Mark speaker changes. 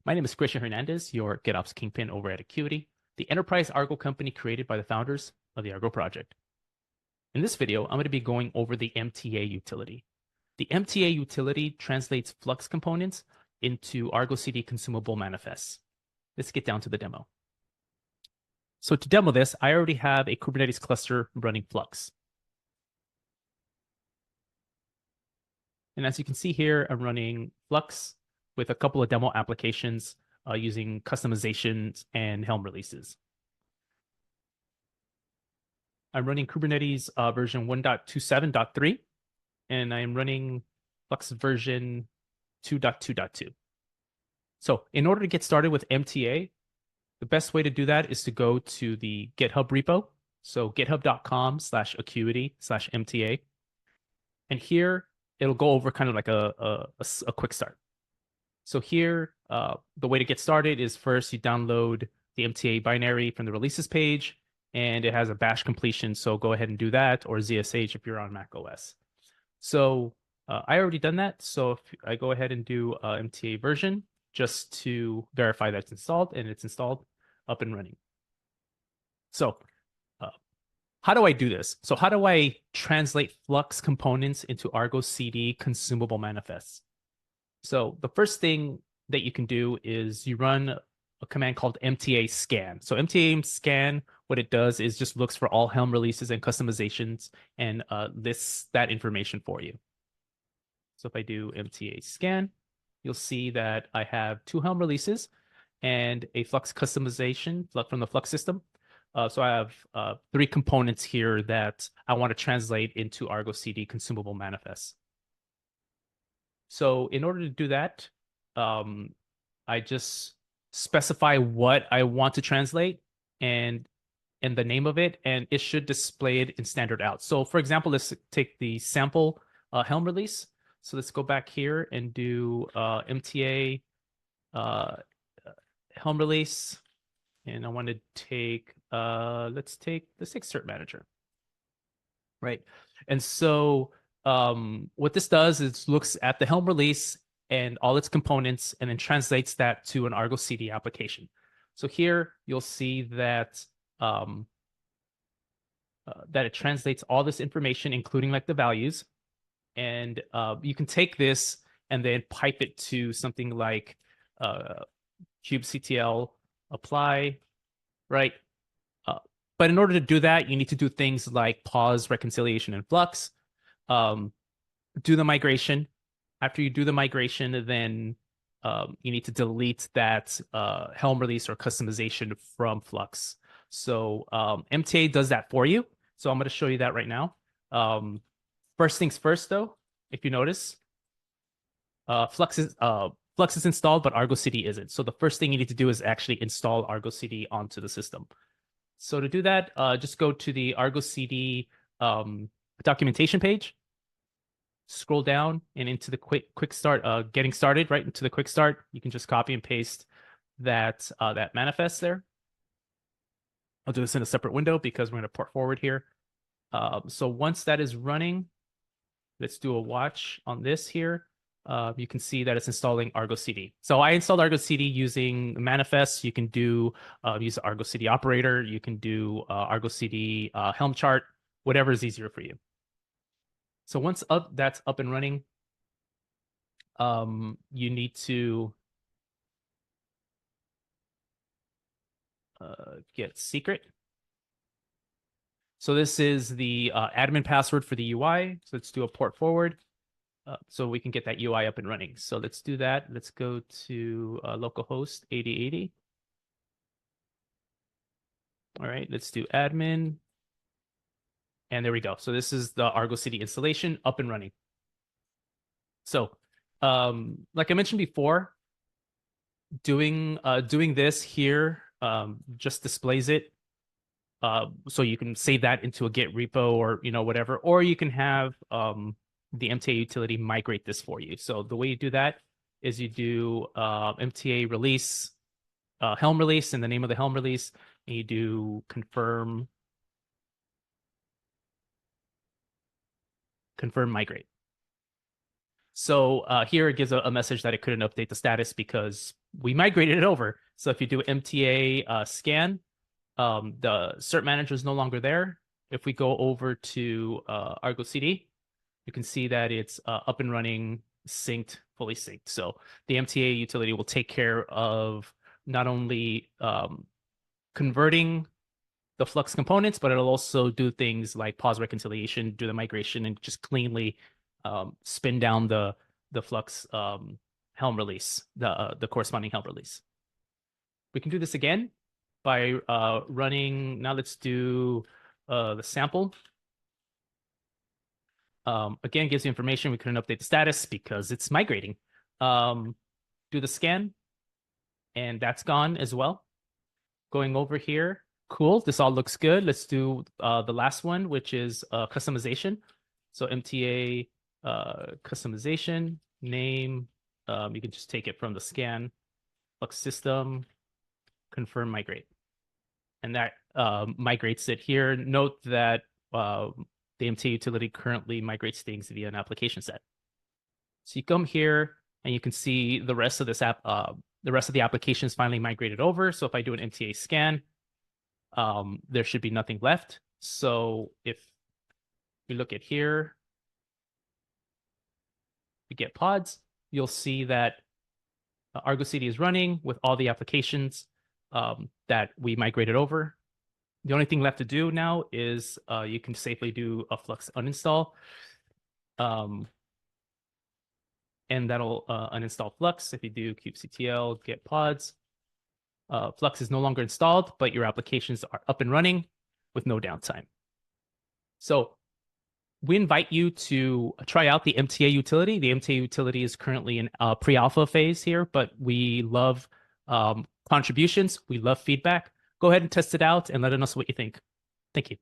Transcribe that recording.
Speaker 1: My name is Christian Hernandez, your GitOps kingpin over at Akuity, the enterprise Argo company created by the founders of the Argo project. In this video, I'm going to be going over the MTA utility. The MTA utility translates Flux components into Argo CD consumable manifests. Let's get down to the demo. So to demo this, I already have a Kubernetes cluster running Flux. And as you can see here, I'm running Flux with a couple of demo applications using Kustomizations and HelmReleases. I'm running Kubernetes version 1.27.3, and I'm running Flux version 2.2.2. So in order to get started with MTA, the best way to do that is to go to the GitHub repo. So github.com/Akuity/MTA. And here, it'll go over kind of like a quick start. So here, the way to get started is first you download the MTA binary from the releases page, and it has a bash completion. So go ahead and do that, or ZSH if you're on Mac OS. So I already done that. So if I go ahead and do MTA version just to verify that it's installed, and it's installed, up and running. So how do I do this? So how do I translate Flux components into Argo CD consumable manifests? So the first thing that you can do is you run a command called MTA Scan. So MTA Scan, what it does is just looks for all Helm releases and customizations and lists that information for you. So if I do MTA Scan, you'll see that I have 2 Helm releases and a Flux customization from the Flux system. So I have 3 components here that I want to translate into Argo CD consumable manifests. So in order to do that, I just specify what I want to translate and the name of it, and it should display it in standard out. So for example, let's take the sample Helm release. So let's go back here and do MTA Helm release. And I want to take, let's take the cert manager. Right. And so what this does is looks at the Helm release and all its components and then translates that to an Argo CD application. So here you'll see that that it translates all this information, including like the values. And you can take this and then pipe it to something like Cube CTL apply, right? But in order to do that, you need to do things like pause reconciliation and Flux, do the migration. After you do the migration, then you need to delete that Helm release or customization from Flux. So MTA does that for you. So I'm going to show you that right now. First things first, though, if you notice, Flux is installed, but Argo CD isn't. So the first thing you need to do is actually install Argo CD onto the system. So to do that, just go to the Argo CD documentation page, scroll down and into the quick start, getting started, right into the quick start. You can just copy and paste that that manifest there. I'll do this in a separate window because we're going to port forward here. So once that is running, let's do a watch on this here. You can see that it's installing Argo CD. So I installed Argo CD using manifests. You can do use the Argo CD operator. You can do Argo CD Helm chart, whatever is easier for you. So once that's up and running, you need to get secret. So this is the admin password for the UI. So let's do a port forward. So we can get that UI up and running. So let's do that. Let's go to localhost 8080. All right, let's do admin. And there we go. So this is the Argo CD installation up and running. So like I mentioned before, doing this here just displays it. So you can save that into a Git repo or whatever, or you can have the MTA utility migrate this for you. So the way you do that is you do MTA release, Helm release, and the name of the Helm release, and you do confirm migrate. So here it gives a message that it couldn't update the status because we migrated it over. So if you do MTA scan, the cert manager is no longer there. If we go over to Argo CD, you can see that it's up and running, synced, fully synced. So the MTA utility will take care of not only converting the Flux components, but it'll also do things like pause reconciliation, do the migration, and just cleanly spin down the Flux Helm release, the corresponding Helm release. We can do this again by running. Now let's do the sample. Again, gives you information. We couldn't update the status because it's migrating. Do the scan, and that's gone as well. Going over here, cool. This all looks good. Let's do the last one, which is customization. So MTA customization name. You can just take it from the scan. Flux system, confirm migrate, and that migrates it here. Note that the MTA utility currently migrates things via an application set. So you come here and you can see the rest of this app, the rest of the application is finally migrated over. So if I do an MTA scan, there should be nothing left. So if we look at here, we get pods, you'll see that Argo CD is running with all the applications that we migrated over. The only thing left to do now is you can safely do a Flux uninstall. And that'll uninstall Flux. If you do Cube CTL, get pods, Flux is no longer installed, but your applications are up and running with no downtime. So we invite you to try out the MTA utility. The MTA utility is currently in pre-alpha phase here, but we love contributions. We love feedback. Go ahead and test it out and let us know what you think. Thank you.